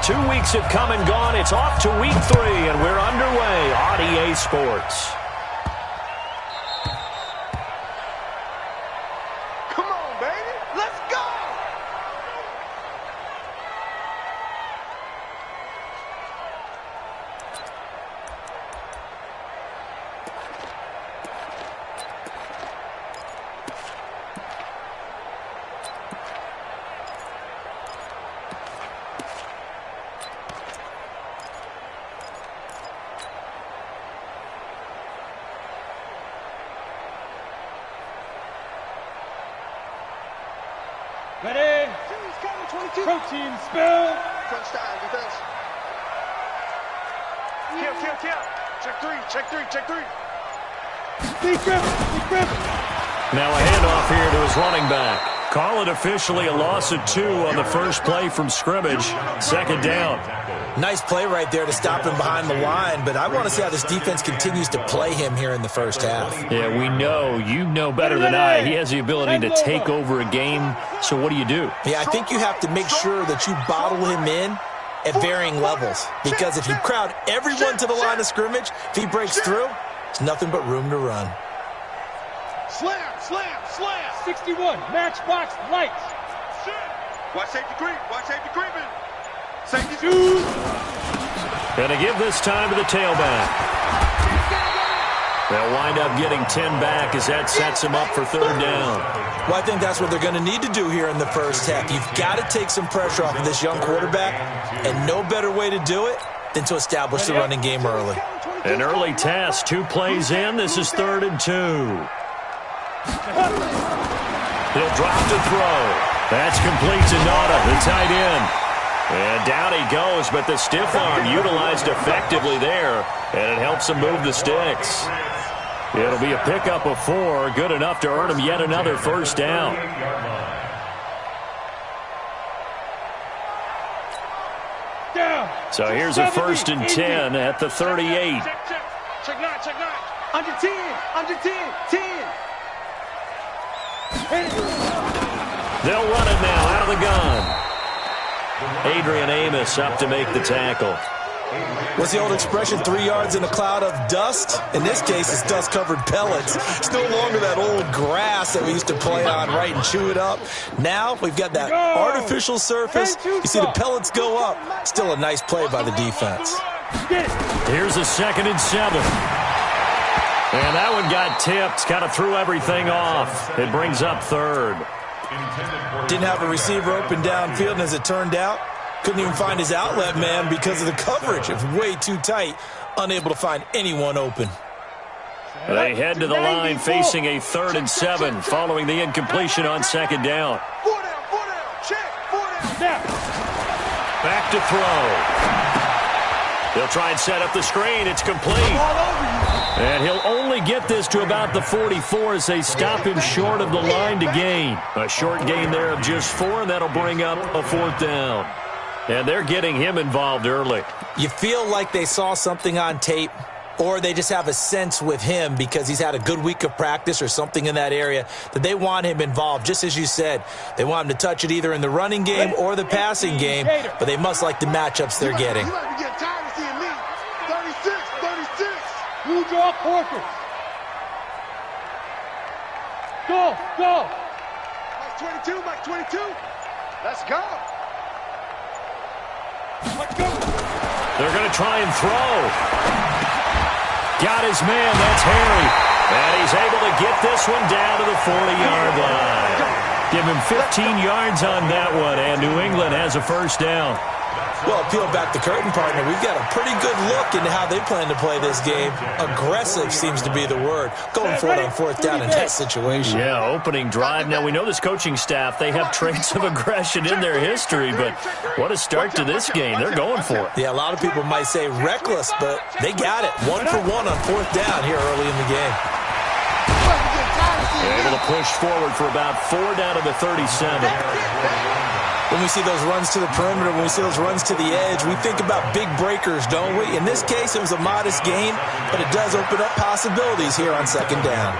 2 weeks have come and gone. It's off to week 3, and we're underway on EA Sports. Come on, baby. Let's go. Ready? Protein spill. Crunch time, defense. Kill. Check three. Deep grip. Now a handoff here to his running back. Call it officially a loss of 2 on the first play from scrimmage. Second down. Nice play right there to stop him behind the line, but I want to see how this defense continues to play him here in the first half. Yeah, we know. You know better than I. He has the ability to take over a game, so what do you do? Yeah, I think you have to make sure that you bottle him in at varying levels, because if you crowd everyone to the line of scrimmage, if he breaks through, it's nothing but room to run. Slam. 61, matchbox lights. Watch safety creeping. Safety Shoot. Gonna give this time to the tailback. They'll wind up getting 10 back as that sets him up for third down. Well, I think that's what they're going to need to do here in the first half. You've got to take some pressure off of this young quarterback, and no better way to do it than to establish the running game early. An early task, 2 plays in. This is 3rd and 2. He'll drop to throw. That's complete to Nauta, the tight end. And down he goes, but the stiff arm utilized effectively there, and it helps him move the sticks. It'll be a pickup of 4, good enough to earn him yet another first down. So here's a 1st and 10 at the 38. Check 9. Under 10. They'll run it now out of the gun. Adrian Amos up to make the tackle. What's the old expression, 3 yards in a cloud of dust? In this case, it's dust-covered pellets. It's no longer that old grass that we used to play on, right, and chew it up. Now we've got that artificial surface. You see the pellets go up. Still a nice play by the defense. Here's a 2nd and 7. And that one got tipped, kind of threw everything off. It brings up 3rd. Didn't have a receiver open downfield, and as it turned out, couldn't even find his outlet man because of the coverage. It was way too tight, unable to find anyone open. They head to the line facing a 3rd and 7 following the incompletion on 2nd down. 4 down. Check. 4 down. Back to throw. They'll try and set up the screen. It's complete. And he'll only get this to about the 44 as they stop him short of the line to gain. A short gain there of just 4, and that'll bring up a 4th down. And they're getting him involved early. You feel like they saw something on tape, or they just have a sense with him because he's had a good week of practice or something in that area that they want him involved. Just as you said, they want him to touch it either in the running game or the passing game, but they must like the matchups they're getting. You might be getting tired of seeing me. 36. You draw Porkers. Go. Mike 22. Let's go. They're going to try and throw. Got his man. That's Harry. And he's able to get this one down to the 40-yard line. Give him 15 yards on that one, and New England has a first down. Well, peel back the curtain, partner. We've got a pretty good look into how they plan to play this game. Aggressive seems to be the word. Going for it on 4th down in that situation. Yeah, opening drive. Now, we know this coaching staff, they have traits of aggression in their history, but what a start to this game. They're going for it. Yeah, a lot of people might say reckless, but they got it. 1 for 1 on 4th down here early in the game. Able to push forward for about 4 down to the 37. When we see those runs to the perimeter, when we see those runs to the edge, we think about big breakers, don't we? In this case, it was a modest game, but it does open up possibilities here on 2nd down.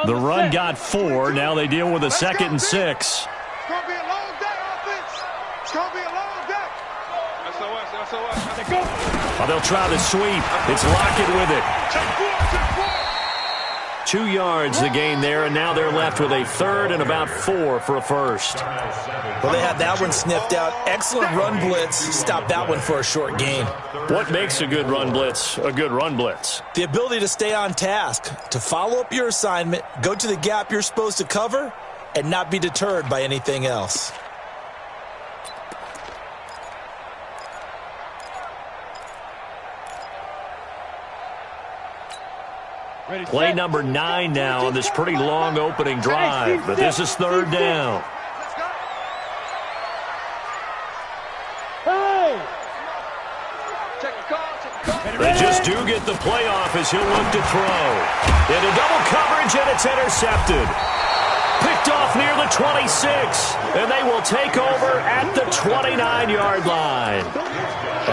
The run got 4. Now they deal with a 2nd and 6. It's going to be a long day, offense. Oh, they'll try the sweep. It's Lockett with it. 2 yards the gain there, and now they're left with a third and about 4 for a first. Well, they had that one sniffed out. Excellent run blitz. Stopped that one for a short gain. What makes a good run blitz a good run blitz? The ability to stay on task, to follow up your assignment, go to the gap you're supposed to cover, and not be deterred by anything else. Play number 9 now on this pretty long opening drive, but this is third down. They just do get the playoff as he'll look to throw. Into double coverage, and it's intercepted. Picked off near the 26, and they will take over at the 29-yard line.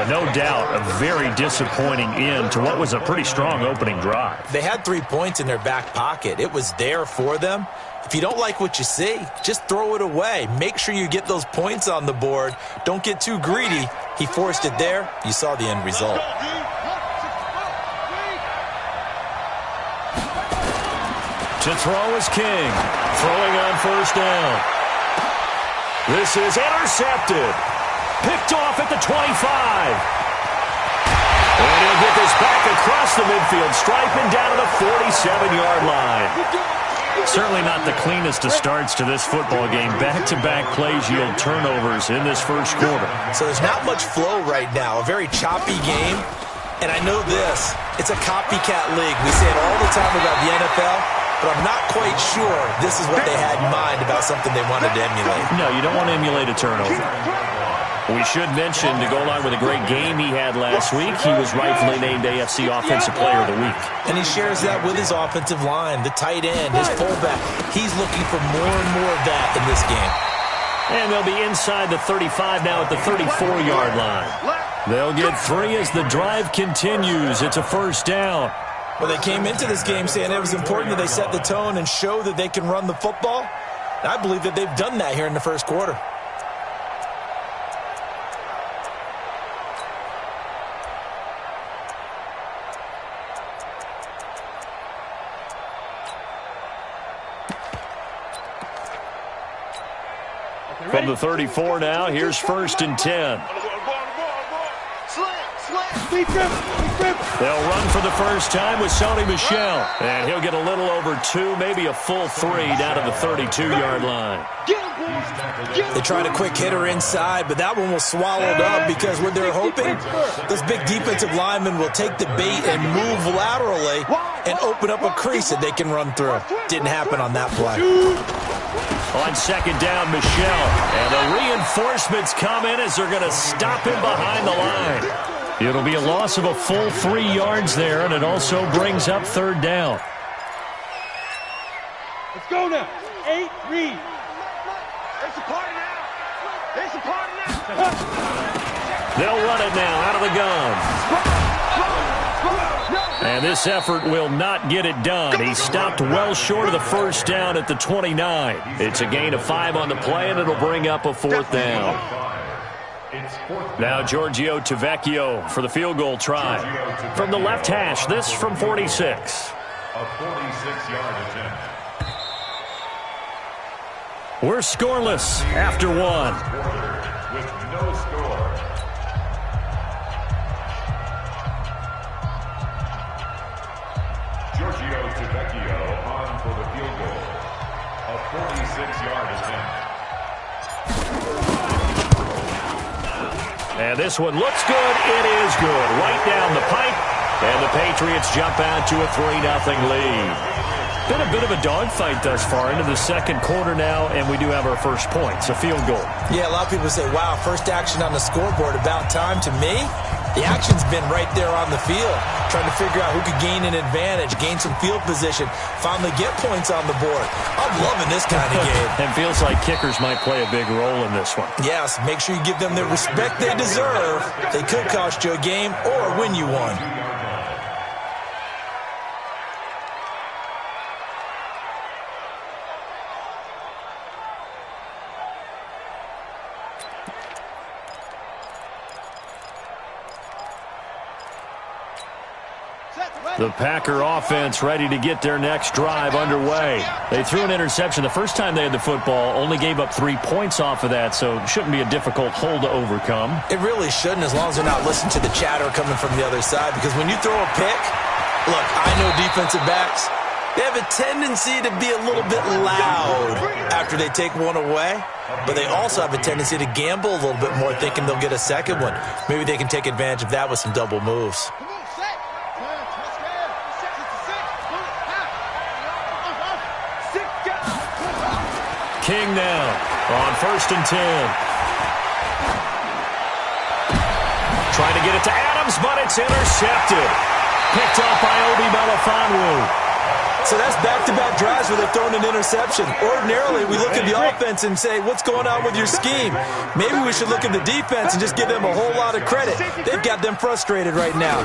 No doubt, a very disappointing end to what was a pretty strong opening drive. They had 3 points in their back pocket. It was there for them. If you don't like what you see, just throw it away. Make sure you get those points on the board. Don't get too greedy. He forced it there. You saw the end result. To throw is King. Throwing on first down. This is intercepted. Picked off at the 25. And he'll get this back across the midfield stripe and down to the 47-yard line. Certainly not the cleanest of starts to this football game. Back-to-back plays yield turnovers in this first quarter. So there's not much flow right now. A very choppy game. And I know this. It's a copycat league. We say it all the time about the NFL. But I'm not quite sure this is what they had in mind about something they wanted to emulate. No, you don't want to emulate a turnover. We should mention, to go along with a great game he had last week, he was rightfully named AFC Offensive Player of the Week. And he shares that with his offensive line, the tight end, his fullback. He's looking for more and more of that in this game. And they'll be inside the 35 now at the 34-yard line. They'll get 3 as the drive continues. It's a first down. Well, they came into this game saying it was important that they set the tone and show that they can run the football. And I believe that they've done that here in the first quarter. From the 34 now, here's first and 10. They'll run for the first time with Sony Michel. And he'll get a little over 2, maybe a full 3 down to the 32-yard line. They tried a quick hitter inside, but that one was swallowed up because what they're hoping, those big defensive linemen will take the bait and move laterally and open up a crease that they can run through. Didn't happen on that play. On second down, Michel. And the reinforcements come in as they're going to stop him behind the line. It'll be a loss of a full 3 yards there, and it also brings up third down. Let's go now. 8, read. It's a party now. It's a party now. They'll run it now out of the gun. And this effort will not get it done. He stopped well short of the first down at the 29. It's a gain of 5 on the play, and it'll bring up a fourth down. Now Giorgio Tavecchio for the field goal try. From the left hash, this from 46. A 46-yard attempt. We're scoreless after 1. With no score. Giorgio Tavecchio on for the field goal. A 46-yard attempt. And this one looks good. It is good. Right down the pipe. And the Patriots jump out to a 3-0 lead. Been a bit of a dogfight thus far into the second quarter now, and we do have our first points, a field goal. Yeah, a lot of people say, wow, first action on the scoreboard, about time. To me, the action's been right there on the field, trying to figure out who could gain an advantage, gain some field position, finally get points on the board. I'm loving this kind of game. And feels like kickers might play a big role in this one. Yes, make sure you give them the respect they deserve. They could cost you a game or win you one. The Packer offense ready to get their next drive underway. They threw an interception the first time they had the football, only gave up 3 points off of that, so it shouldn't be a difficult hole to overcome. It really shouldn't, as long as they're not listening to the chatter coming from the other side, because when you throw a pick, look, I know defensive backs, they have a tendency to be a little bit loud after they take one away, but they also have a tendency to gamble a little bit more, thinking they'll get a second one. Maybe they can take advantage of that with some double moves. King now on 1st and 10. Trying to get it to Adams, but it's intercepted. Picked off by Obi Melifonwu. So that's back-to-back drives where they've thrown an interception. Ordinarily, we look at the offense and say, what's going on with your scheme? Maybe we should look at the defense and just give them a whole lot of credit. They've got them frustrated right now.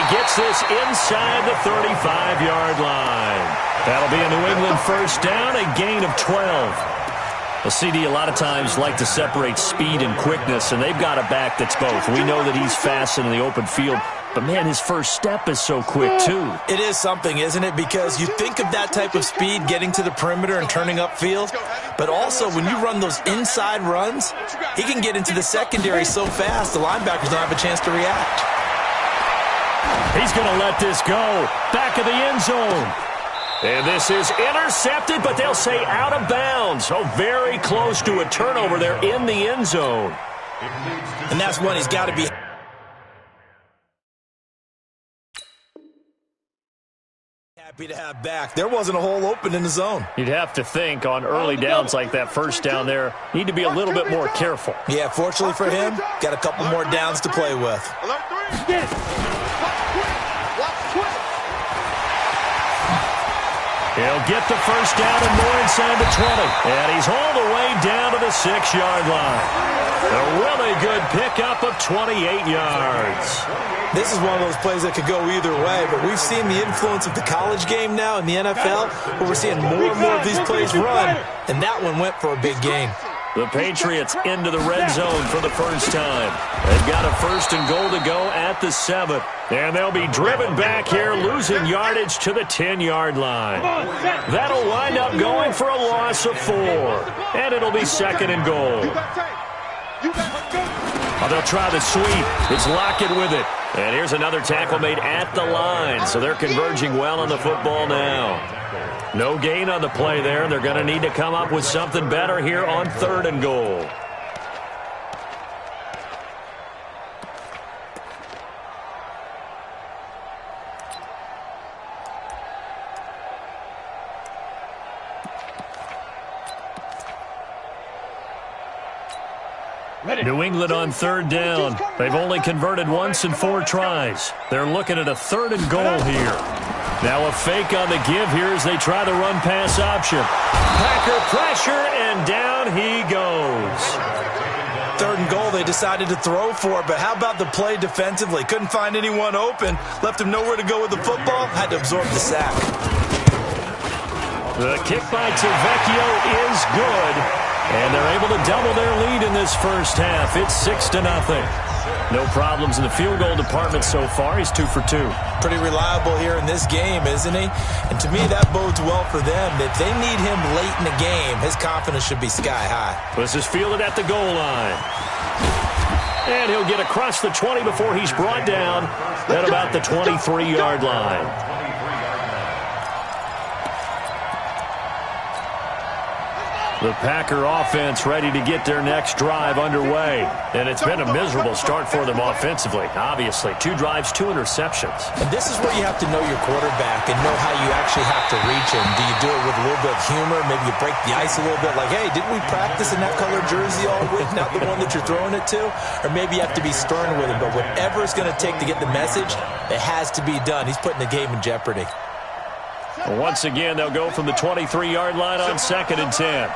Gets this inside the 35-yard line. That'll be a New England first down, a gain of 12. The CD a lot of times like to separate speed and quickness, and they've got a back that's both. We know that he's fast in the open field, but, man, his first step is so quick, too. It is something, isn't it? Because you think of that type of speed getting to the perimeter and turning upfield, but also when you run those inside runs, he can get into the secondary so fast the linebackers don't have a chance to react. He's going to let this go. Back of the end zone. And this is intercepted, but they'll say out of bounds. Oh, very close to a turnover there in the end zone. And that's one he's got to be happy to have back. There wasn't a hole open in the zone. You'd have to think on early downs like that first down there, need to be a little bit more careful. Yeah, fortunately for him, got a couple more downs to play with. He'll get the first down and more inside the 20. And he's all the way down to the 6-yard line. A really good pickup of 28 yards. This is one of those plays that could go either way, but we've seen the influence of the college game now in the NFL, where we're seeing more and more of these plays run, and that one went for a big gain. The Patriots into the red zone for the first time. They've got a 1st and goal to go at the 7. And they'll be driven back here, losing yardage to the 10-yard line. That'll wind up going for a loss of 4. And it'll be 2nd and goal. They'll try the sweep. It's Lockett with it. And here's another tackle made at the line. So they're converging well on the football now. No gain on the play there. They're going to need to come up with something better here on 3rd and goal. New England on 3rd down. They've only converted once in 4 tries. They're looking at a 3rd and goal here. Now a fake on the give here as they try the run-pass option. Packer pressure, and down he goes. 3rd and goal they decided to throw for, but how about the play defensively? Couldn't find anyone open, left him nowhere to go with the football, had to absorb the sack. The kick by Tavecchio is good, and they're able to double their lead in this first half. It's 6-0. No problems in the field goal department so far. He's 2 for 2. Pretty reliable here in this game, isn't he? And to me, that bodes well for them. If they need him late in the game, his confidence should be sky high. This is fielded at the goal line. And he'll get across the 20 before he's brought down at about the 23-yard line. The Packer offense ready to get their next drive underway. And it's been a miserable start for them offensively, obviously. 2 drives, 2 interceptions. And this is where you have to know your quarterback and know how you actually have to reach him. Do you do it with a little bit of humor? Maybe you break the ice a little bit like, hey, didn't we practice in that color jersey all week, not the one that you're throwing it to? Or maybe you have to be stern with him. But whatever it's going to take to get the message, it has to be done. He's putting the game in jeopardy. Once again, they'll go from the 23-yard line on 2nd and 10.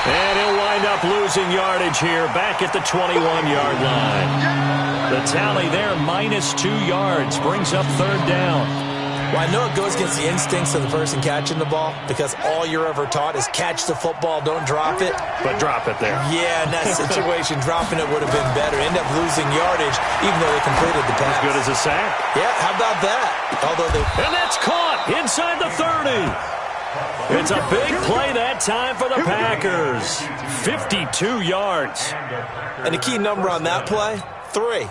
And he'll wind up losing yardage here back at the 21-yard line. The tally there, -2 yards, brings up 3rd down. Well, I know it goes against the instincts of the person catching the ball because all you're ever taught is catch the football, don't drop it. But drop it there. Yeah, in that situation, dropping it would have been better. End up losing yardage even though they completed the pass. As good as a sack. Yeah, how about that? And that's caught inside the 30. It's a big play that time for the Packers. 52 yards. And the key number on that play, 3.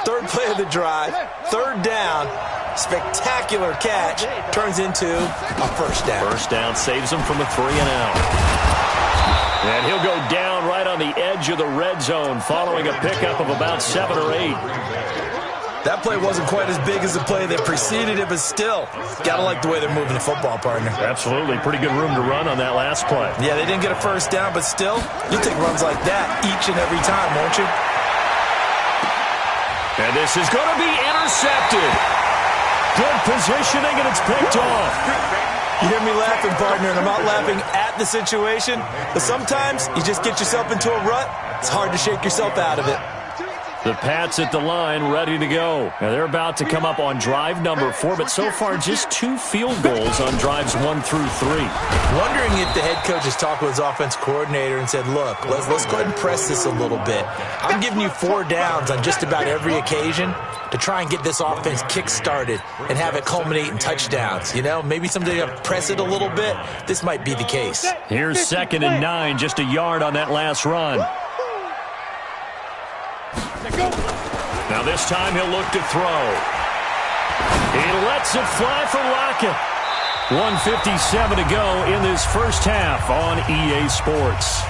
Third play of the drive, third down, spectacular catch, turns into a first down. First down saves him from a 3-and-out. And he'll go down right on the edge of the red zone following a pickup of about 7 or 8. That play wasn't quite as big as the play that preceded it, but still, gotta like the way they're moving the football, partner. Absolutely. Pretty good room to run on that last play. Yeah, they didn't get a first down, but still, you take runs like that each and every time, won't you? And this is going to be intercepted. Good positioning, and it's picked off. You hear me laughing, partner, and I'm not laughing at the situation, but sometimes you just get yourself into a rut. It's hard to shake yourself out of it. The Pats at the line, ready to go. Now they're about to come up on drive number 4, but so far just 2 field goals on drives 1 through 3. Wondering if the head coach has talked with his offense coordinator and said, look, let's go ahead and press this a little bit. I'm giving you 4 downs on just about every occasion to try and get this offense kick-started and have it culminate in touchdowns. You know, maybe someday you press it a little bit. This might be the case. Here's 2nd and 9, just a yard on that last run. Now this time he'll look to throw. He lets it fly for Lockett. 1:57 to go in this first half on EA Sports.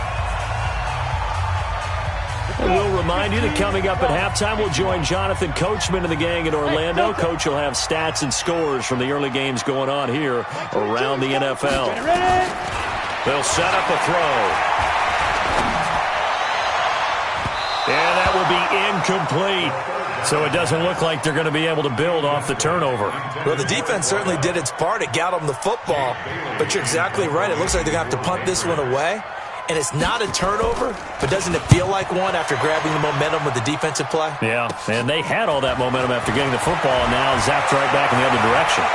And we'll remind you that coming up at halftime, we'll join Jonathan Coachman and the gang in Orlando. Coach will have stats and scores from the early games going on here around the NFL. They'll set up a throw. And that will be incomplete. So it doesn't look like they're going to be able to build off the turnover. Well, the defense certainly did its part. It got them the football. But you're exactly right. It looks like they're going to have to punt this one away. And it's not a turnover, but doesn't it feel like one after grabbing the momentum with the defensive play? Yeah, and they had all that momentum after getting the football, and now zapped right back in the other direction.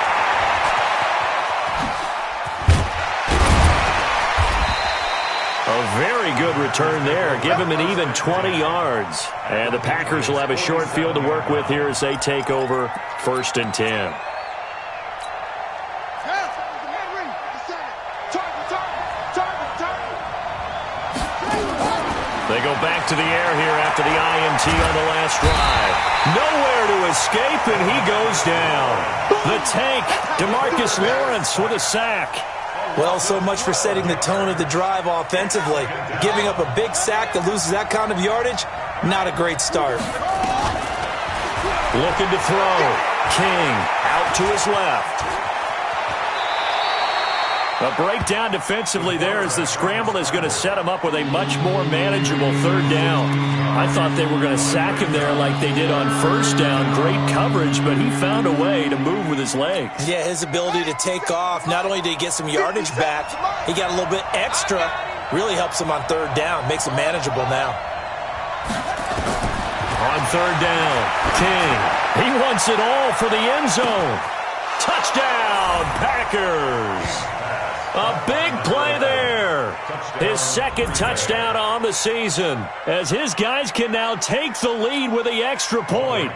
A very good return there. Give him an even 20 yards. And the Packers will have a short field to work with here as they take over 1st and 10. They go back to the air here after the INT on the last drive. Nowhere to escape, and he goes down. The tank, DeMarcus Lawrence with a sack. Well, so much for setting the tone of the drive offensively. Giving up a big sack that loses that kind of yardage, not a great start. Looking to throw. King out to his left. A breakdown defensively there as the scramble is going to set him up with a much more manageable 3rd down. I thought they were going to sack him there like they did on 1st down. Great coverage, but he found a way to move with his legs. Yeah, his ability to take off, not only did he get some yardage back, he got a little bit extra. Really helps him on 3rd down, makes it manageable now. On 3rd down, King. He wants it all for the end zone. Touchdown, Packers. A big play there. His 2nd touchdown on the season as his guys can now take the lead with the extra point.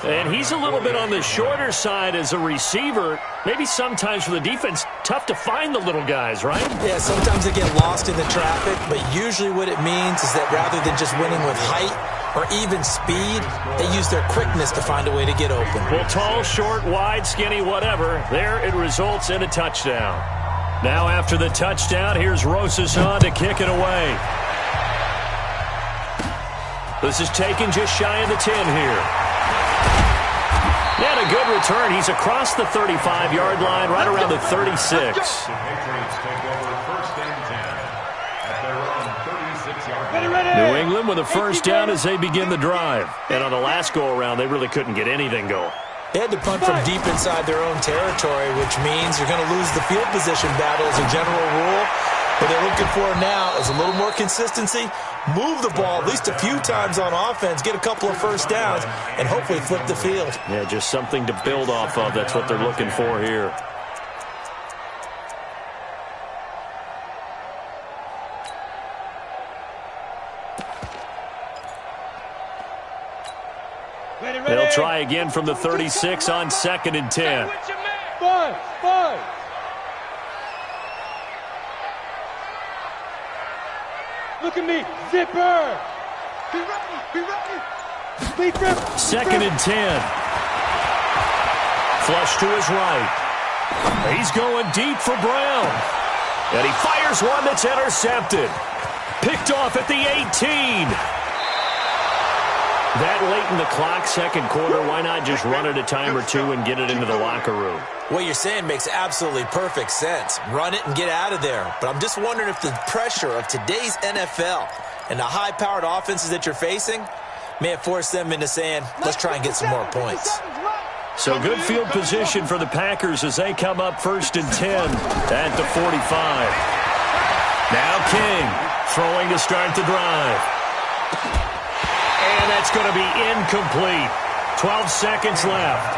And he's a little bit on the shorter side as a receiver. Maybe sometimes for the defense, tough to find the little guys, right? Yeah, sometimes they get lost in the traffic, but usually what it means is that rather than just winning with height or even speed, they use their quickness to find a way to get open. Well, tall, short, wide, skinny, whatever, there it results in a touchdown. Now after the touchdown, here's Rosas on to kick it away. This is taken just shy of the 10 here. And a good return. He's across the 35-yard line, right around the 36. New England with a 1st down as they begin the drive. And on the last go-around, they really couldn't get anything going. They had to punt from deep inside their own territory, which means you're going to lose the field position battle as a general rule. What they're looking for now is a little more consistency, move the ball at least a few times on offense, get a couple of first downs, and hopefully flip the field. Yeah, just something to build off of. That's what they're looking for here. They'll try again from the 36 on 2nd and 10. 5. Look at me, zipper. Be ready. Complete grip. 2nd and 10. Flush to his right. He's going deep for Brown. And he fires one that's intercepted. Picked off at the 18. That late in the clock, second quarter, why not just run it a time or two and get it into the locker room? What you're saying makes absolutely perfect sense. Run it and get out of there. But I'm just wondering if the pressure of today's NFL and the high-powered offenses that you're facing may have forced them into saying, let's try and get some more points. So good field position for the Packers as they come up 1st and 10 at the 45. Now King throwing to start the drive. And that's going to be incomplete. 12 seconds left.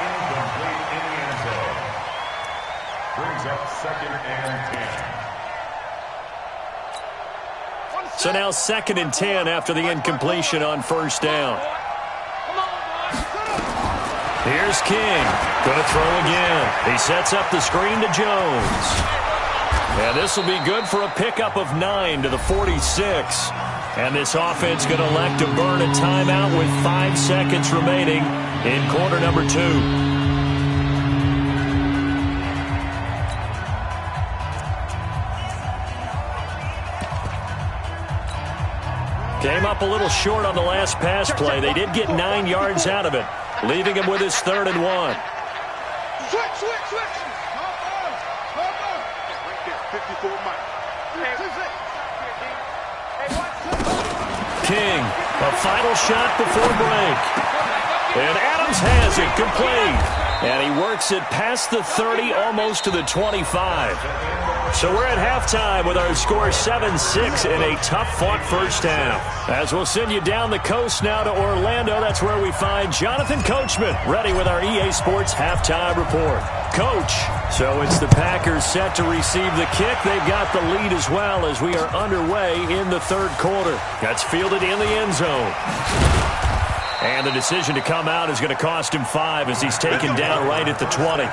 Incomplete in the end zone. Brings up 2nd and 10. So now 2nd and 10 after the incompletion on 1st down. Here's King. Going to throw again. He sets up the screen to Jones. And this will be good for a pickup of 9 to the 46. And this offense going to elect to burn a timeout with 5 seconds remaining in quarter number 2. Came up a little short on the last pass play. They did get 9 yards out of it, leaving him with his 3rd and 1. Switch. Right there, 54 miles. King, a final shot before break. And Adams has it complete. And he works it past the 30, almost to the 25. So we're at halftime with our score 7-6 in a tough-fought first half. As we'll send you down the coast now to Orlando, that's where we find Jonathan Coachman ready with our EA Sports halftime report. Coach, so it's the Packers set to receive the kick. They've got the lead as well as we are underway in the 3rd quarter. That's fielded in the end zone. And the decision to come out is going to cost him 5 as he's taken down right at the 20.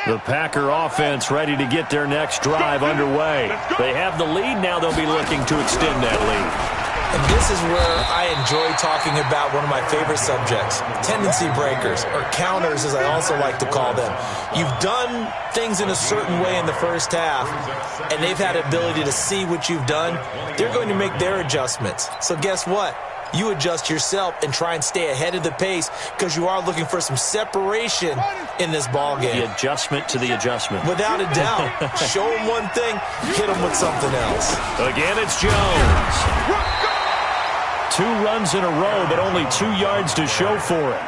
The Packer offense ready to get their next drive underway. They have the lead. Now they'll be looking to extend that lead. And this is where I enjoy talking about one of my favorite subjects, tendency breakers, or counters as I also like to call them. You've done things in a certain way in the first half, and they've had the ability to see what you've done. They're going to make their adjustments. So guess what? You adjust yourself and try and stay ahead of the pace because you are looking for some separation in this ball game. The adjustment to the adjustment. Without a doubt. Show them one thing, hit them with something else. Again, it's Jones. 2 runs in a row, but only 2 yards to show for it.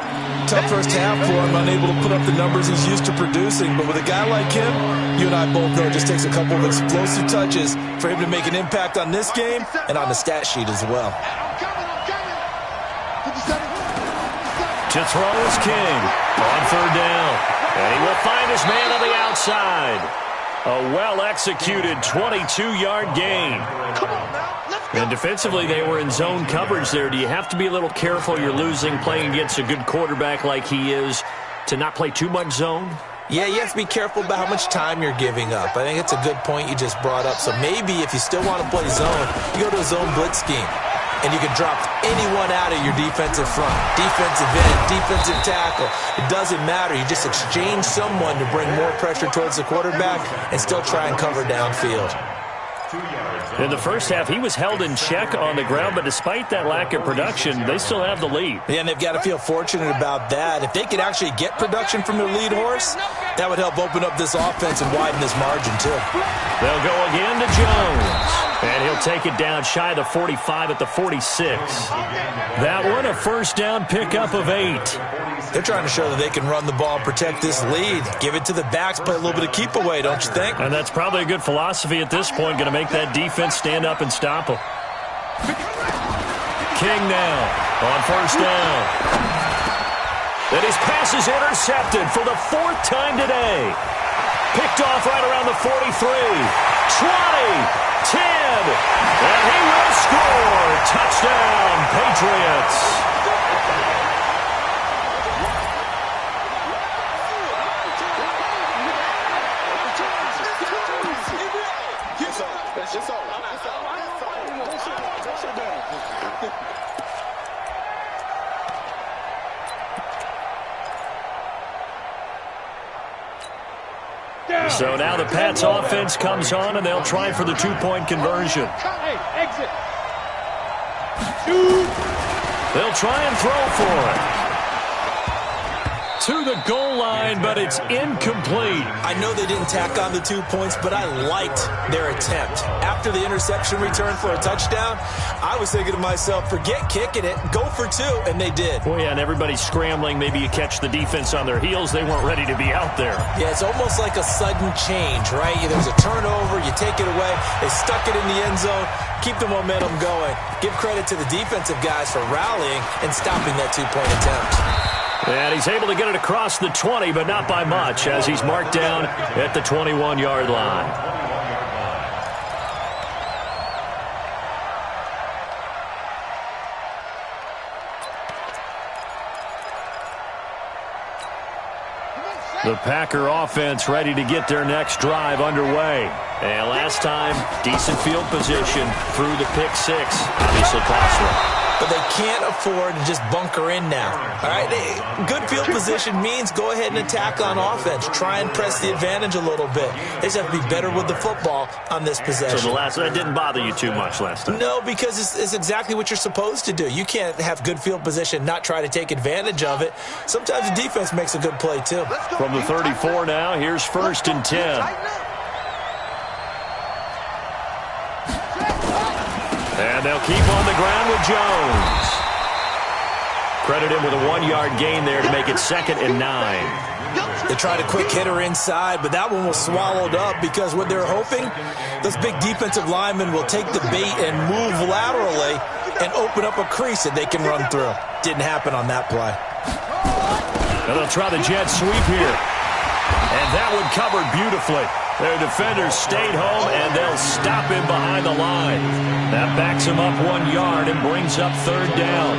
Tough first half for him, unable to put up the numbers he's used to producing. But with a guy like him, you and I both know it just takes a couple of explosive touches for him to make an impact on this game and on the stat sheet as well. To throw is King on 3rd down. And he will find his man on the outside. A well-executed 22-yard gain. And defensively, they were in zone coverage there. Do you have to be a little careful? You're losing, playing against a good quarterback like he is, to not play too much zone? Yeah, you have to be careful about how much time you're giving up. I think it's a good point you just brought up. So maybe if you still want to play zone, you go to a zone blitz scheme. And you can drop anyone out of your defensive front, defensive end, defensive tackle. It doesn't matter. You just exchange someone to bring more pressure towards the quarterback and still try and cover downfield. 2 yards In the first half, he was held in check on the ground, but despite that lack of production, they still have the lead. Yeah, and they've got to feel fortunate about that. If they could actually get production from their lead horse, that would help open up this offense and widen this margin, too. They'll go again to Jones, and he'll take it down shy of the 45 at the 46. That one, a first down pickup of 8. They're trying to show that they can run the ball, protect this lead, give it to the backs, play a little bit of keep away, don't you think? And that's probably a good philosophy at this point, going to make that defense stand up and stop them. King now on first down. And his pass is intercepted for the 4th time today. Picked off right around the 43, 20, 10, and he will score. Touchdown, Patriots. So now the Pats offense comes on, and they'll try for the 2-point conversion. Hey, exit. Shoot. They'll try and throw for it. To the goal line, but it's incomplete. I know they didn't tack on the 2 points, but I liked their attempt. After the interception return for a touchdown, I was thinking to myself, forget kicking it, go for 2, and they did. Well, yeah, and everybody's scrambling. Maybe you catch the defense on their heels. They weren't ready to be out there. Yeah, it's almost like a sudden change, right? There's a turnover, you take it away, they stuck it in the end zone, keep the momentum going. Give credit to the defensive guys for rallying and stopping that 2-point attempt. And he's able to get it across the 20, but not by much, as he's marked down at the 21-yard line. The Packer offense ready to get their next drive underway. And last time, decent field position through the pick 6. Obviously costly. But they can't afford to just bunker in now. All right, good field position means go ahead and attack on offense. Try and press the advantage a little bit. They just have to be better with the football on this possession. So that didn't bother you too much last time? No, because it's exactly what you're supposed to do. You can't have good field position, not try to take advantage of it. Sometimes the defense makes a good play, too. From the 34 now, here's 1st and 10. And they'll keep on the ground with Jones. Credit him with a 1-yard gain there to make it 2nd and 9. They tried a quick hitter inside, but that one was swallowed up because what they're hoping, those big defensive linemen will take the bait and move laterally and open up a crease that they can run through. Didn't happen on that play. Now they'll try the jet sweep here. And that one covered beautifully. Their defenders stayed home, and they'll stop him behind the line. That backs him up 1 yard and brings up 3rd down.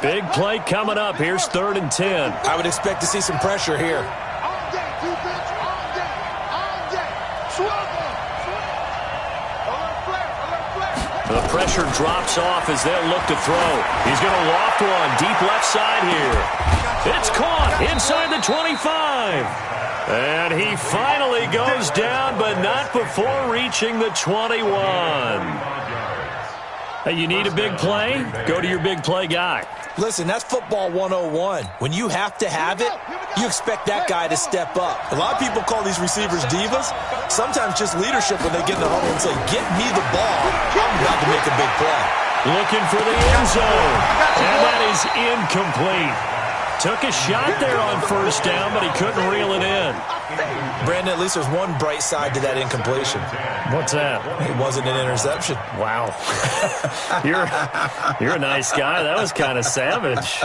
Big play coming up. Here's 3rd and 10. I would expect to see some pressure here. The pressure drops off as they'll look to throw. He's going to loft one deep left side here. It's caught inside the 25. And he finally goes down, but not before reaching the 21. Hey, you need a big play? Go to your big play guy. Listen, that's football 101. When you have to have it, you expect that guy to step up. A lot of people call these receivers divas. Sometimes just leadership when they get in the huddle and say, get me the ball. I'm about to make a big play. Looking for the end zone. And that is incomplete. Took a shot there on 1st down, but he couldn't reel it in. Brandon, at least there's one bright side to that incompletion. What's that? It wasn't an interception. Wow. You're a nice guy. That was kind of savage.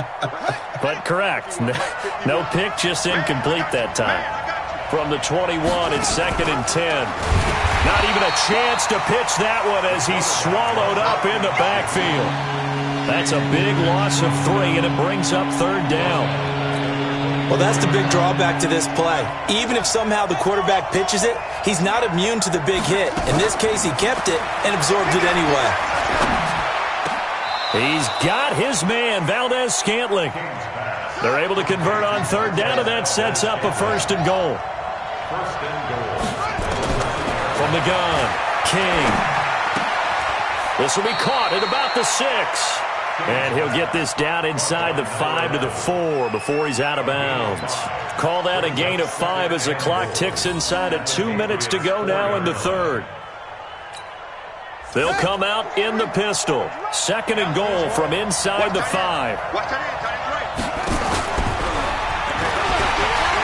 But correct. No pick, just incomplete that time. From the 21, it's 2nd and 10. Not even a chance to pitch that one as he's swallowed up in the backfield. That's a big loss of 3, and it brings up 3rd down. Well, that's the big drawback to this play. Even if somehow the quarterback pitches it, he's not immune to the big hit. In this case, he kept it and absorbed it anyway. He's got his man, Valdez-Scantling. They're able to convert on third down, and that sets up a first and goal. First and goal. From the gun, King. This will be caught at about the 6. And he'll get this down inside the 5 to the 4 before he's out of bounds. Call that a gain of 5 as the clock ticks inside of 2 minutes to go now in the third. They'll come out in the pistol. Second and goal from inside the 5.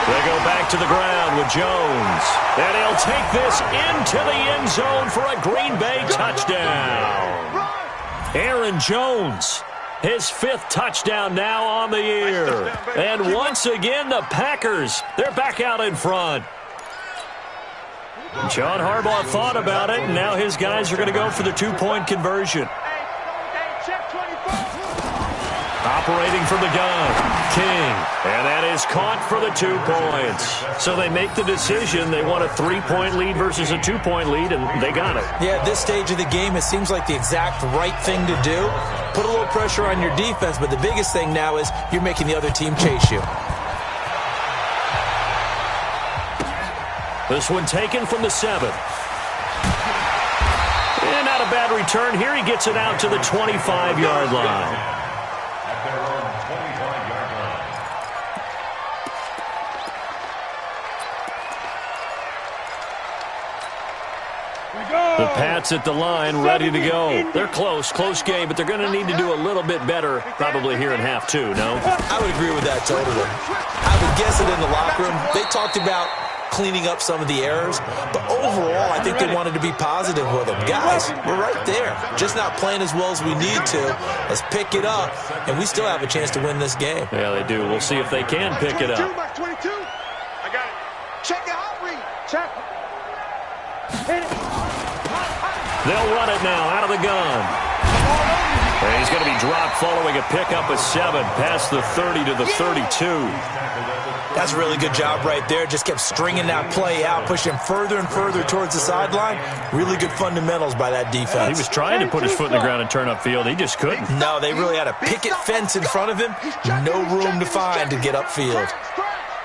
They go back to the ground with Jones. And he'll take this into the end zone for a Green Bay touchdown. Aaron Jones, his 5th touchdown now on the year. And once again, the Packers, they're back out in front. John Harbaugh thought about it, and now his guys are going to go for the 2-point conversion. Operating from the gun, King, and that is caught for the 2 points. So they make the decision. They want a 3-point lead versus a 2-point lead, and they got it. Yeah, at this stage of the game, it seems like the exact right thing to do. Put a little pressure on your defense, but the biggest thing now is you're making the other team chase you. This one taken from the 7. And not a bad return. Here he gets it out to the 25-yard line. At their own 25-yard line. The Pats at the line, ready to go. They're close game, but they're going to need to do a little bit better probably here in half 2, no? I would agree with that totally. I would guess it in the locker room. They talked about cleaning up some of the errors, but overall, I think they wanted to be positive with them. Guys, we're right there. Just not playing as well as we need to. Let's pick it up, and we still have a chance to win this game. Yeah, they do. We'll see if they can pick it up. 22, I got it. Check it out, Reed. Check. Hit it. They'll run it now out of the gun. And he's going to be dropped following a pickup of 7 past the 30 to the 32. That's a really good job right there. Just kept stringing that play out, pushing further and further towards the sideline. Really good fundamentals by that defense. He was trying to put his foot in the ground and turn upfield. He just couldn't. No, they really had a picket fence in front of him. No room to find to get upfield.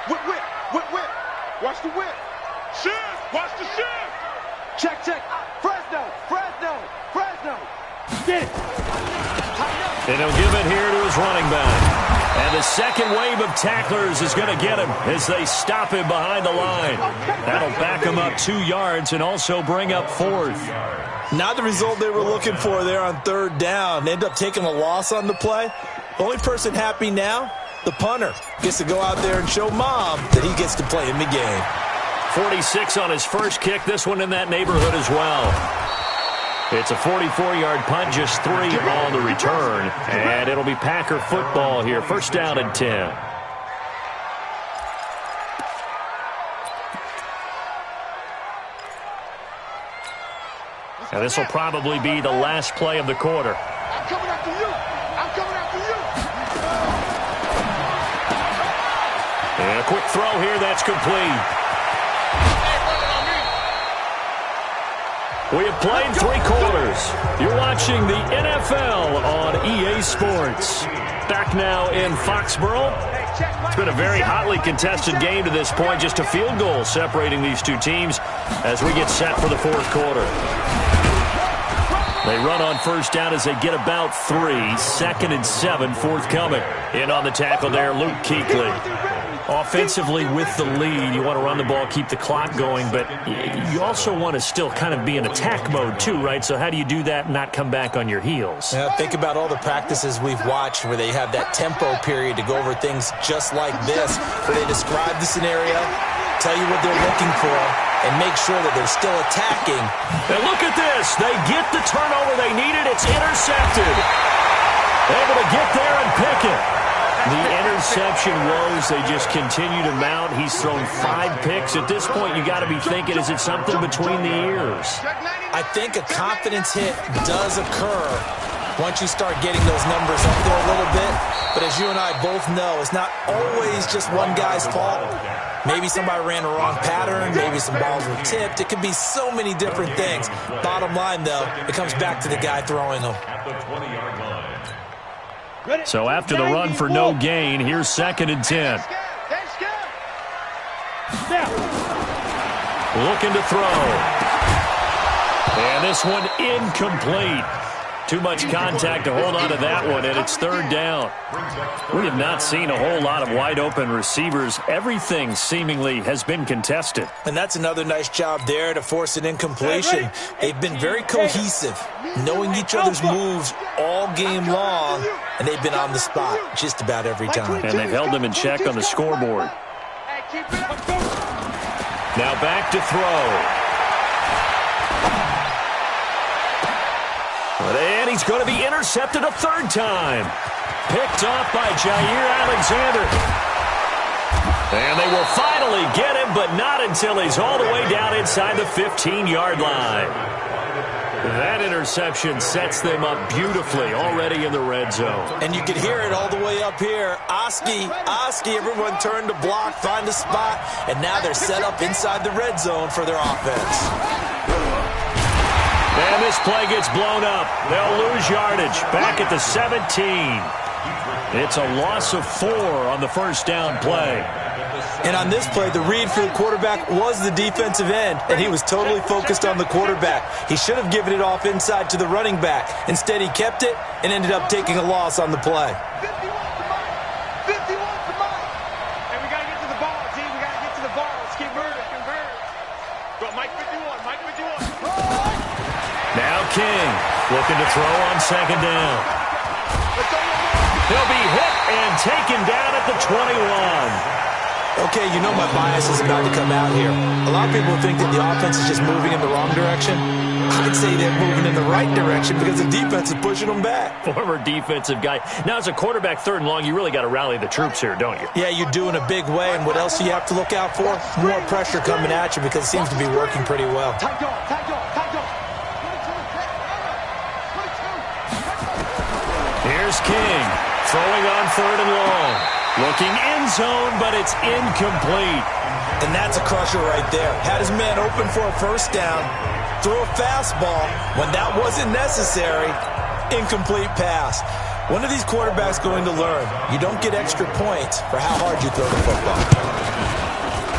Whip. Watch the whip. Shift. Watch the shift. Check. Fresno. Get it. And he'll give it here to his running back. And the second wave of tacklers is going to get him as they stop him behind the line. That'll back him up 2 yards and also bring up 4th. Not the result they were looking for there on third down. They end up taking a loss on the play. The only person happy now, the punter, gets to go out there and show mom that he gets to play in the game. 46 on his first kick. This one in that neighborhood as well. It's a 44-yard punt, just 3 on the return. And it'll be Packer football here. First down and 10. And this will probably be the last play of the quarter. I'm coming after you. And a quick throw here, that's complete. We have played 3 quarters. You're watching the NFL on EA Sports. Back now in Foxborough. It's been a very hotly contested game to this point. Just a field goal separating these 2 teams as we get set for the 4th quarter. They run on first down as they get about 3. 2nd and 7, forthcoming. In on the tackle there, Luke Kuechly. Offensively with the lead, you want to run the ball, keep the clock going, but you also want to still kind of be in attack mode too, right? So how do you do that and not come back on your heels? Yeah, think about all the practices we've watched where they have that tempo period to go over things just like this, where they describe the scenario, tell you what they're looking for, and make sure that they're still attacking. And look at this. They get the turnover they needed. It's intercepted. Able to get there and pick it. The interception woes, they just continue to mount. He's thrown 5 picks. At this point, you got to be thinking, is it something between the ears? I think a confidence hit does occur once you start getting those numbers up there a little bit. But as you and I both know, it's not always just one guy's fault. Maybe somebody ran a wrong pattern. Maybe some balls were tipped. It could be so many different things. Bottom line, though, it comes back to the guy throwing them. At the 20-yard line. So after the run for no gain, here's 2nd and 10. Looking to throw. And this one incomplete. Too much contact to hold on to that one, and it's 3rd down. We have not seen a whole lot of wide-open receivers. Everything seemingly has been contested. And that's another nice job there to force an incompletion. They've been very cohesive, knowing each other's moves all game long, and they've been on the spot just about every time. And they've held them in check on the scoreboard. Now back to throw. And he's going to be intercepted a 3rd time. Picked off by Jair Alexander. And they will finally get him, but not until he's all the way down inside the 15-yard line. That interception sets them up beautifully already in the red zone. And you can hear it all the way up here. Oski, everyone turned to block, find a spot, and now they're set up inside the red zone for their offense. And this play gets blown up. They'll lose yardage. Back at the 17. It's a loss of 4 on the 1st down play. And on this play, the read for the quarterback was the defensive end, and he was totally focused on the quarterback. He should have given it off inside to the running back. Instead, he kept it and ended up taking a loss on the play. 51 to Mike. And we got to get to the ball, team. We got to get to the ball. Let's get murdered. Go, Mike 51. Mike 51. Now King looking to throw on 2nd down. He'll be hit and taken down at the 21. Okay, you know my bias is about to come out here. A lot of people think that the offense is just moving in the wrong direction. I'd say they're moving in the right direction because the defense is pushing them back. Former defensive guy. Now, as a quarterback 3rd and long, you really got to rally the troops here, don't you? Yeah, you do in a big way. And what else do you have to look out for? More pressure coming at you because it seems to be working pretty well. Tight dog. Here's King throwing on 3rd and long. Looking end zone, but it's incomplete. And that's a crusher right there. Had his man open for a 1st down. Throw a fastball when that wasn't necessary. Incomplete pass. When are these quarterbacks going to learn? You don't get extra points for how hard you throw the football.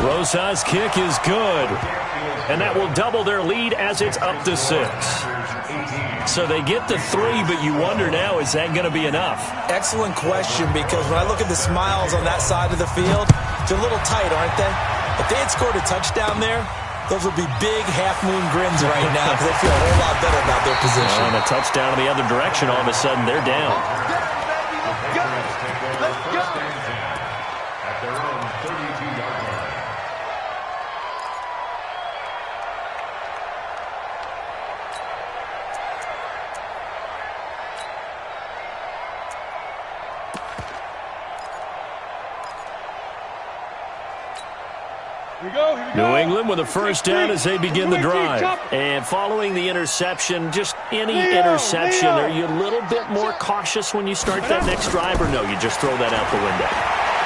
Rosa's kick is good. And that will double their lead as it's up to 6. So they get the 3, but you wonder now, is that going to be enough? Excellent question, because when I look at the smiles on that side of the field, they're a little tight, aren't they? If they had scored a touchdown there, those would be big half-moon grins right now because they feel a whole lot better about their position. And a touchdown in the other direction, all of a sudden they're down. Let's go. At their own 32-yard line. Here we go. New England with a 1st down as they begin the drive. And following the interception, just any interception, are you a little bit more cautious when you start that next drive, or no, you just throw that out the window?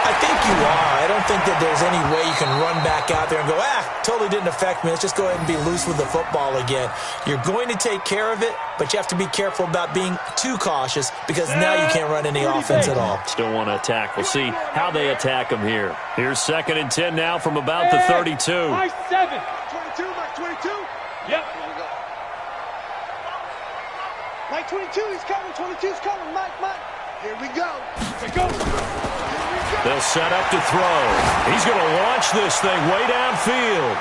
I think you are. I don't think that there's any way you can run back out there and go, totally didn't affect me. Let's just go ahead and be loose with the football again. You're going to take care of it, but you have to be careful about being too cautious because now you can't run any offense at all. Still want to attack. We'll see how they attack them here. Here's 2nd and 10 now from about the 32. Mike 7. 22, Mike 22. Yep. Mike 22, he's coming. 22's coming. Mike. Here we go. Here we go. They'll set up to throw. He's going to launch this thing way downfield.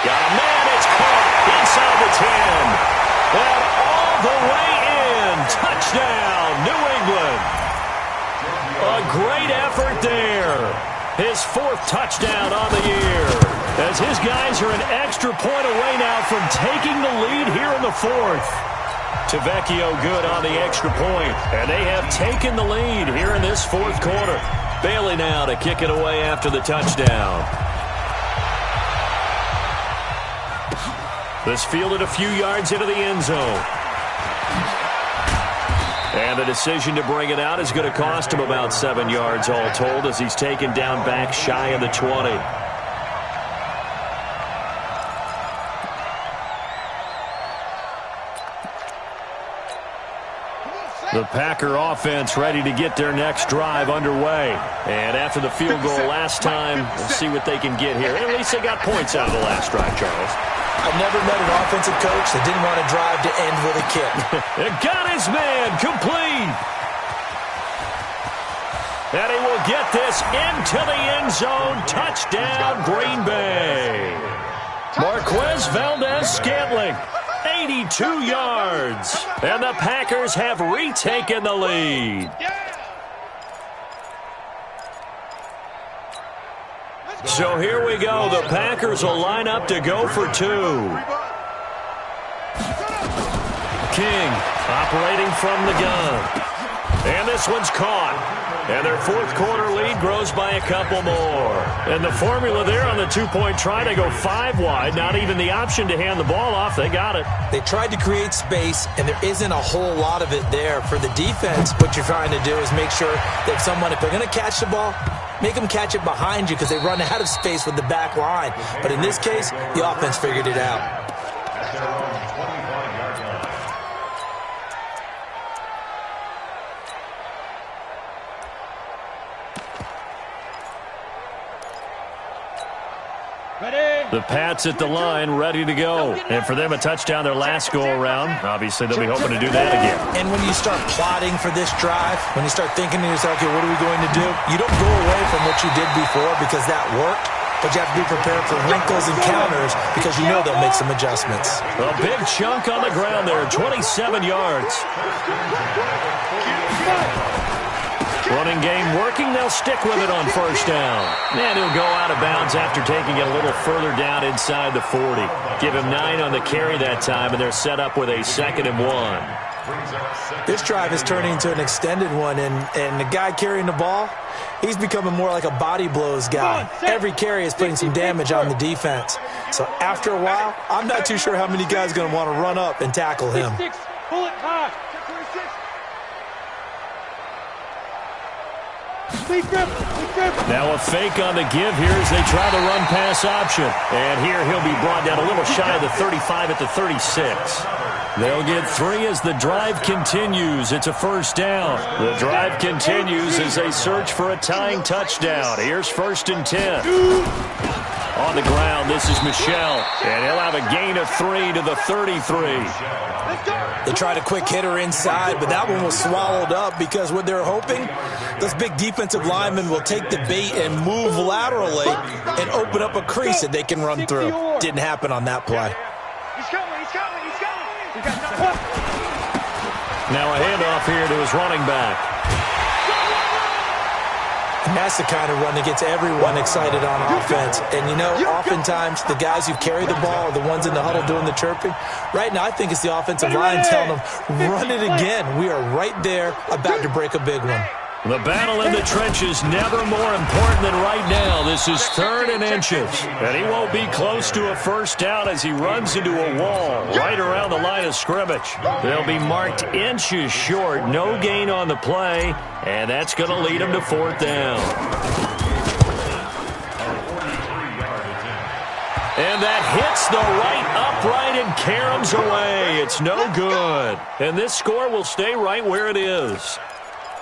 Got a man. It's caught inside the 10. And all the way in. Touchdown, New England. A great effort there. His 4th touchdown on the year. As his guys are an extra point away now from taking the lead here in the 4th. Tavecchio good on the extra point, and they have taken the lead here in this 4th quarter. Bailey now to kick it away after the touchdown. This fielded a few yards into the end zone. And the decision to bring it out is going to cost him about 7 yards all told as he's taken down back shy of the 20. The Packer offense ready to get their next drive underway. And after the field goal last time, we'll see what they can get here. At least they got points out of the last drive, Charles. I've never met an offensive coach that didn't want to drive to end with a kick. It got his man complete. And he will get this into the end zone. Touchdown, Green Bay. Marquez Valdez-Scantling, 82 yards. And the Packers have retaken the lead. So here we go. The Packers will line up to go for two. King operating from the gun. And this one's caught. And their fourth quarter lead grows by a couple more. And the formula there on the two-point try to go 5 wide. Not even the option to hand the ball off. They got it. They tried to create space, and there isn't a whole lot of it there. For the defense, what you're trying to do is make sure that someone, if they're going to catch the ball, make them catch it behind you because they run out of space with the back line. But in this case, the offense figured it out. The Pats at the line, ready to go. And for them, a touchdown their last go-around. Obviously, they'll be hoping to do that again. And when you start plotting for this drive, when you start thinking to yourself, okay, what are we going to do? You don't go away from what you did before because that worked, but you have to be prepared for wrinkles and counters because you know they'll make some adjustments. A big chunk on the ground there, 27 yards. Running game working. They'll stick with it on first down. And he'll go out of bounds after taking it a little further down inside the 40. Give him 9 on the carry that time, and they're set up with a 2nd and 1. This drive is turning into an extended one, and the guy carrying the ball, he's becoming more like a body blows guy. Every carry is putting some damage on the defense. So after a while, I'm not too sure how many guys are going to want to run up and tackle him. Pull it high. Now a fake on the give here as they try the run-pass option. And here he'll be brought down a little shy of the 35 at the 36. They'll get 3 as the drive continues. It's a first down. The drive continues as they search for a tying touchdown. Here's 1st and 10. On the ground, this is Michel. And he'll have a gain of 3 to the 33. They tried a quick hitter inside, but that one was swallowed up because what they're hoping, those big defensive linemen will take the bait and move laterally and open up a crease that they can run through. Didn't happen on that play. He's coming, he's coming, he's coming. Now a handoff here to his running back. And that's the kind of run that gets everyone excited on offense. And, you know, oftentimes the guys who carry the ball are the ones in the huddle doing the chirping. Right now, I think it's the offensive line telling them, run it again. We are right there about to break a big one. The battle in the trenches never more important than right now. This is 3rd and inches. And he won't be close to a first down as he runs into a wall right around the line of scrimmage. They'll be marked inches short. No gain on the play. And that's going to lead him to 4th down. And that hits the right upright and caroms away. It's no good. And this score will stay right where it is.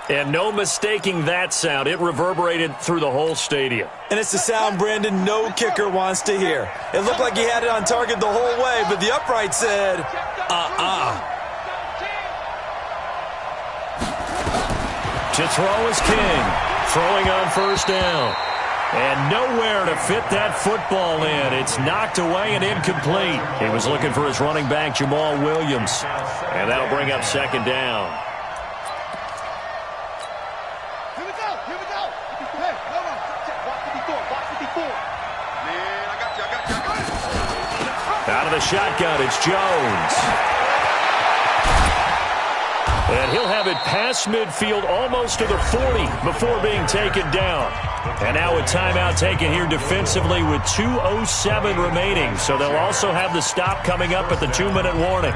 And no mistaking that sound. It reverberated through the whole stadium. And it's the sound, Brandon, no kicker wants to hear. It looked like he had it on target the whole way, but the upright said, To throw is King. Throwing on first down. And nowhere to fit that football in. It's knocked away and incomplete. He was looking for his running back, Jamal Williams. And that'll bring up 2nd down. Out of the shotgun, it's Jones. And he'll have it past midfield almost to the 40 before being taken down. And now a timeout taken here defensively with 2:07 remaining. So they'll also have the stop coming up at the 2-minute warning.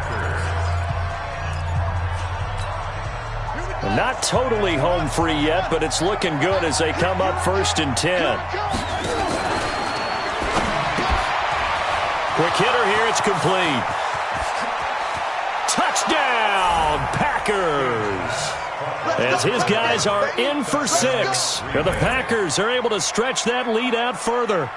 Not totally home free yet, but it's looking good as they come up 1st and 10. Quick hitter here, it's complete. Touchdown, Packers! as his guys are in for 6. And the Packers are able to stretch that lead out further.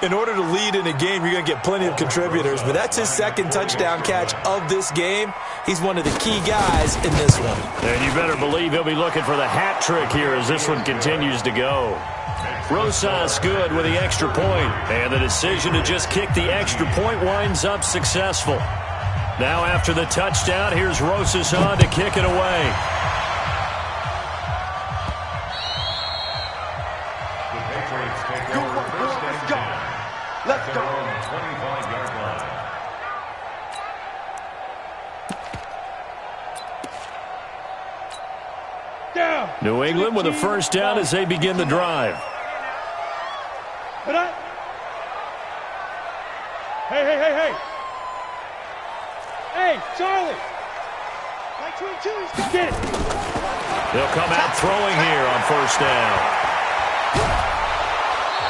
In order to lead in a game, you're going to get plenty of contributors, but that's his second touchdown catch of this game. He's one of the key guys in this one. And you better believe he'll be looking for the hat trick here as this one continues to go. Rosas good with the extra point, and the decision to just kick the extra point winds up successful. Now after the touchdown, here's Rosas on to kick it away. Let's go. 25-yard line. Down. New England with a first down as they begin the drive. Put up. Hey, hey, hey, hey. Hey, Charlie. Like 22, he's got Get it. They'll come out throwing here on first down.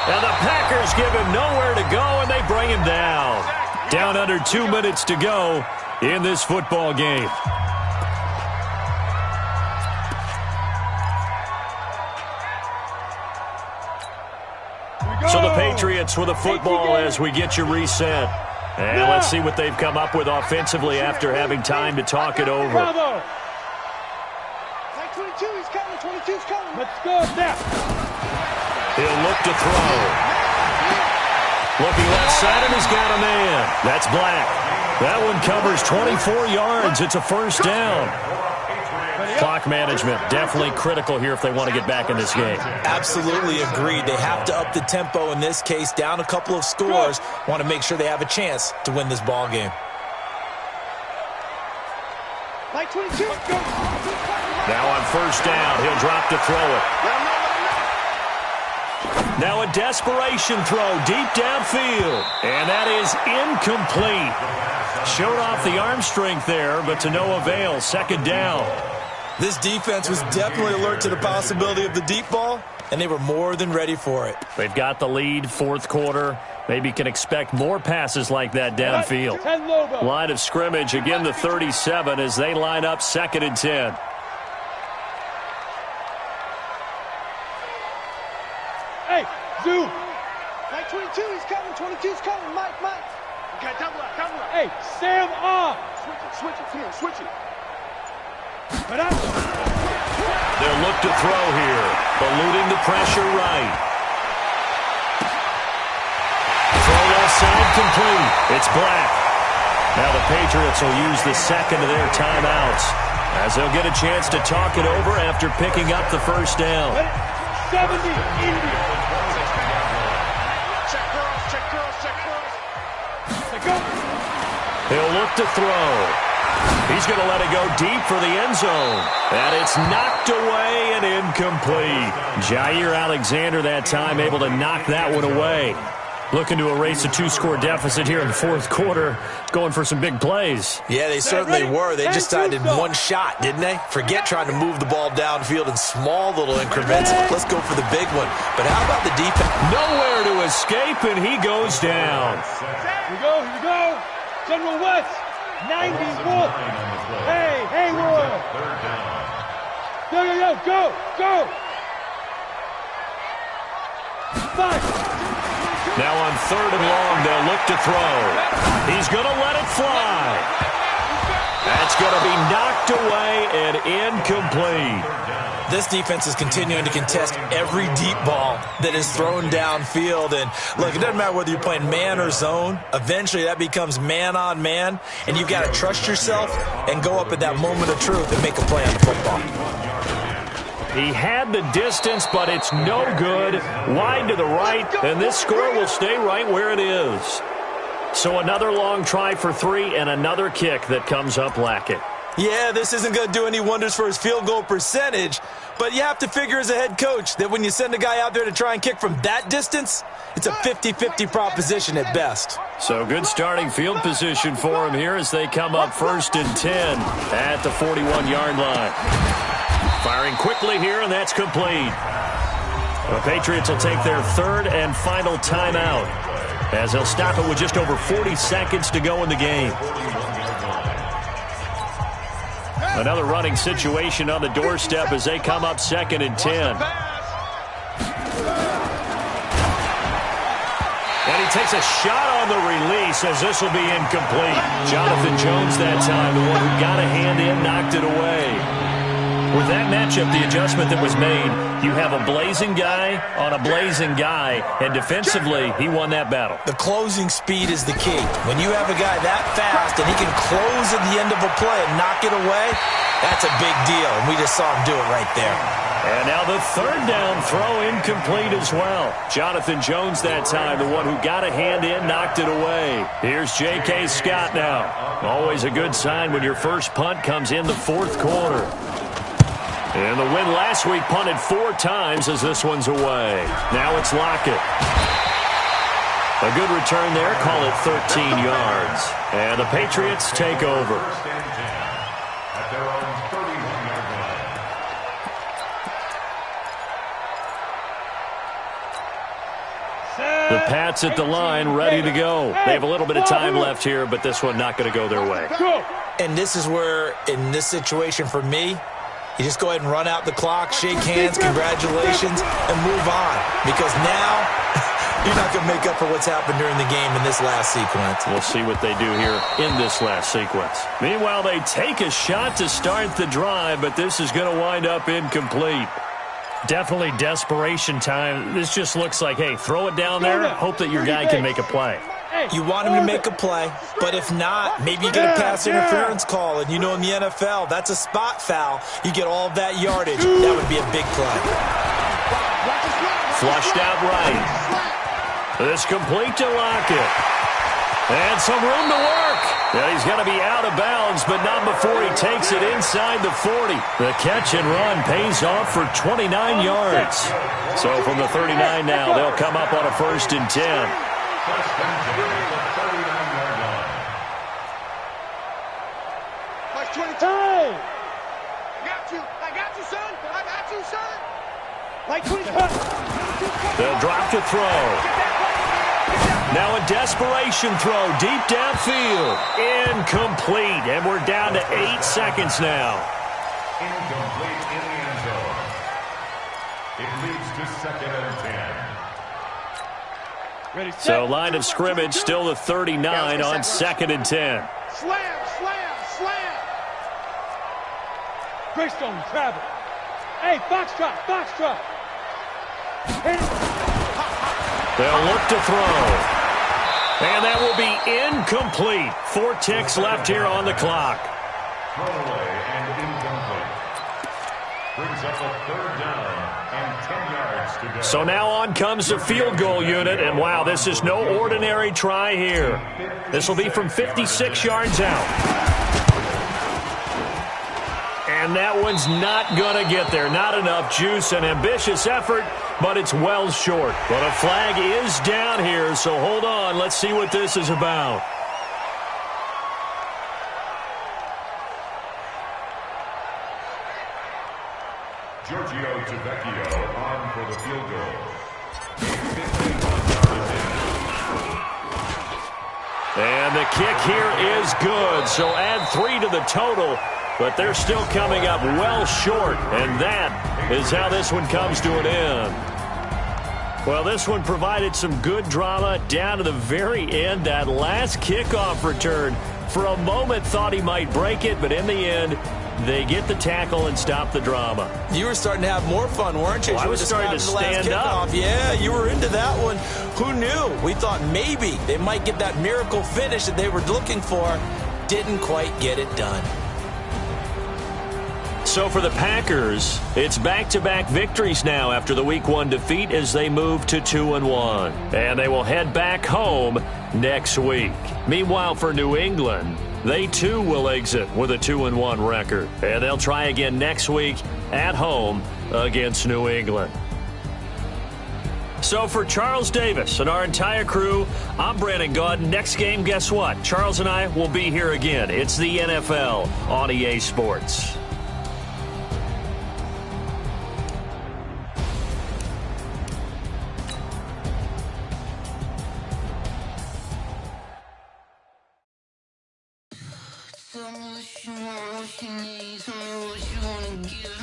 And the Packers give him nowhere to go, and they bring him down. Down under 2 minutes to go in this football game. So the Patriots with a football as we get you reset. And let's see what they've come up with offensively after having time to talk it over. Bravo. like 22, he's coming. 22's coming. Let's go now. He'll look to throw. Looking left side, and he's got a man. That's Black. That one covers 24 yards. It's a first down. Clock management, definitely critical here if they want to get back in this game. Absolutely agreed. They have to up the tempo in this case, down a couple of scores. Want to make sure they have a chance to win this ball game. Like 22, go. Now on first down, he'll drop to throw it. Now a desperation throw deep downfield. And that is incomplete. Showed off the arm strength there, but to no avail. Second down. This defense was definitely alert to the possibility of the deep ball, and they were more than ready for it. They've got the lead, fourth quarter. Maybe can expect more passes like that downfield. Line of scrimmage, again the 37 as they line up 2nd and 10. Hey, Zoo. Like 22, he's coming. 22's coming. Mike. Okay, double up. Hey, Sam off. Switch it here. Switch it. Put up. They'll look to throw here. Eluding the pressure right. Throw left side complete. It's Black. Now the Patriots will use the second of their timeouts as they'll get a chance to talk it over after picking up the first down. 70, India. Check girls. Let's go. He'll look to throw. He's going to let it go deep for the end zone. And it's knocked away and incomplete. Jair Alexander that time able to knock that one away. Looking to erase a 2-score deficit here in the fourth quarter. Going for some big plays. Yeah, they certainly were. They just decided one shot, didn't they? Forget trying to move the ball downfield in small little increments. Let's go for the big one. But how about the defense? Nowhere to escape, and he goes down. Here we go. General West, 90 Wolf. Hey, Hayward. Go. 5. Now on 3rd and long, they'll look to throw. He's going to let it fly. That's going to be knocked away and incomplete. This defense is continuing to contest every deep ball that is thrown downfield. And look, it doesn't matter whether you're playing man or zone. Eventually, that becomes man on man. And you've got to trust yourself and go up at that moment of truth and make a play on the football. He had the distance, but it's no good. Wide to the right, and this score will stay right where it is. So another long try for 3 and another kick that comes up lacking. Yeah, this isn't going to do any wonders for his field goal percentage, but you have to figure as a head coach that when you send a guy out there to try and kick from that distance, it's a 50-50 proposition at best. So good starting field position for him here as they come up 1st and 10 at the 41-yard line. Firing quickly here, and that's complete. The Patriots will take their 3rd and final timeout as they'll stop it with just over 40 seconds to go in the game. Another running situation on the doorstep as they come up 2nd and 10. And he takes a shot on the release as this will be incomplete. Jonathan Jones that time, the one who got a hand in, knocked it away. With that matchup, the adjustment that was made, you have a blazing guy on a blazing guy, and defensively, he won that battle. The closing speed is the key. When you have a guy that fast and he can close at the end of a play and knock it away, that's a big deal, and we just saw him do it right there. And now the 3rd down throw incomplete as well. Jonathan Jones that time, the one who got a hand in, knocked it away. Here's J.K. Scott now. Always a good sign when your first punt comes in the 4th quarter. And the win last week punted 4 times as this one's away. Now it's Lockett. A good return there, call it 13 yards. And the Patriots take over. At their own 31-yard line. The Pats at the line, ready to go. They have a little bit of time left here, but this one not going to go their way. And this is where, in this situation for me, you just go ahead and run out the clock, shake hands, congratulations, and move on. Because now, you're not going to make up for what's happened during the game in this last sequence. We'll see what they do here in this last sequence. Meanwhile, they take a shot to start the drive, but this is going to wind up incomplete. Definitely desperation time. This just looks like, hey, throw it down there, hope that your guy can make a play. You want him to make a play, but if not, maybe you get a pass interference call, and you know in the NFL, that's a spot foul. You get all of that yardage. That would be a big play. Flushed out right. This complete to Lockett. And some room to work. And he's going to be out of bounds, but not before he takes it inside the 40. The catch and run pays off for 29 yards. So from the 39 now, they'll come up on a 1st and 10. First and 10 at the 39-yard line. Like 22. I got you, son. I got you, son. Like 22. They'll drop to throw. Now a desperation throw deep downfield. Incomplete. And we're down to 8 seconds now. Incomplete in the end zone. It leads to 2nd and 10. So line of scrimmage still the 39 on 2nd and 10. Slam. Greystone, travel. Hey, foxtrot. They'll look to throw. And that will be incomplete. 4 ticks left here on the clock. Throwaway and incomplete. Brings up a 3rd down and 10 yards to go. So now on comes the field goal unit. And wow, this is no ordinary try here. This will be from 56 yards out. And that one's not going to get there. Not enough juice. An ambitious effort, but it's well short. But a flag is down here, so hold on. Let's see what this is about. Giorgio Tavecchio on for the field goal. And the kick here is good, so add 3 to the total. But they're still coming up well short, and that is how this one comes to an end. Well, this one provided some good drama down to the very end. That last kickoff return, for a moment thought he might break it, but in the end, they get the tackle and stop the drama. You were starting to have more fun, weren't you? Well, I was starting to stand up. Yeah, you were into that one. Who knew? We thought maybe they might get that miracle finish that they were looking for. Didn't quite get it done. So for the Packers, it's back-to-back victories now after the Week 1 defeat as they move to 2-1. And they will head back home next week. Meanwhile, for New England, they too will exit with a 2-1 record. And they'll try again next week at home against New England. So for Charles Davis and our entire crew, I'm Brandon Gaudin. Next game, guess what? Charles and I will be here again. It's the NFL on EA Sports. Tell me what you want, what you need. Get